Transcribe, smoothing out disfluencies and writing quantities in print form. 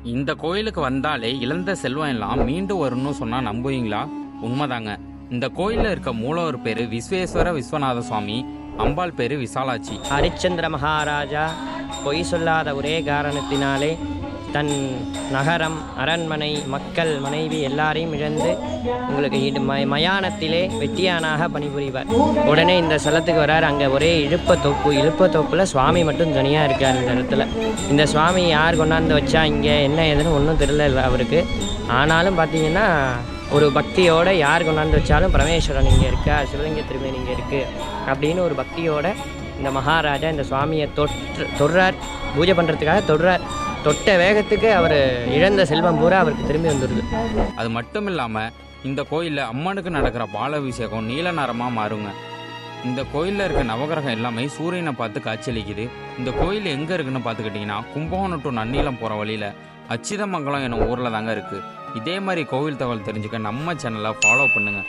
இந்த கோயிலுக்கு வந்தாலே இழந்த செல்வம் எல்லாம் மீண்டும் வரும்னு சொன்னா நம்புவீங்களா? உண்மைதாங்க. இந்த கோயிலில் இருக்க மூலவர் பேரு விஸ்வேஸ்வர விஸ்வநாத சுவாமி, அம்பாள் பேரு விசாலாட்சி. ஹரிச்சந்திர மகாராஜா பொய் சொல்லாத ஒரே காரணத்தினாலே தன் நகரம், அரண்மனை, மக்கள், மனைவி எல்லாரையும் இழந்து உங்களுக்கு மயானத்திலே வெட்டியானாக பணிபுரிவார். உடனே இந்த ஸ்தலத்துக்கு வரார். அங்கே ஒரே இழுப்பத்தோப்பில் சுவாமி மட்டும் தனியாக இருக்கார். இந்த இடத்துல இந்த சுவாமி யார் கொண்டாந்து வச்சா இங்கே என்ன ஏதுன்னு ஒன்றும் தெரியல அவருக்கு. ஆனாலும் பார்த்தீங்கன்னா ஒரு பக்தியோடு யார் கொண்டாந்து வச்சாலும் பரமேஸ்வரன் இங்கே இருக்கா, சிவலிங்க திருமேனி இங்கே இருக்குது அப்படின்னு ஒரு பக்தியோடு இந்த மகாராஜா இந்த சுவாமியை தொடுறார். பூஜை பண்ணுறதுக்காக தொட்ட வேகத்துக்கு அவர் இழந்த செல்வம் பூரா அவருக்கு திரும்பி வந்துடுது. அது மட்டும் இல்லாமல் இந்த கோயிலில் அம்மனுக்கு நடக்கிற பாலாபிஷேகம் நீல நிறமாக மாறுங்க. இந்த கோயிலில் இருக்க நவகிரகம் எல்லாமே சூரியனை பார்த்து காட்சியளிக்குது. இந்த கோயில் எங்கே இருக்குன்னு பார்த்துக்கிட்டிங்கன்னா கும்பகோணம் டு நன்னிலம் போகிற வழியில் அச்சிதமங்கலம் என்னும் ஊரில் தாங்க இருக்குது. இதே மாதிரி கோவில் தகவல் தெரிஞ்சுக்க நம்ம சேனலை ஃபாலோ பண்ணுங்கள்.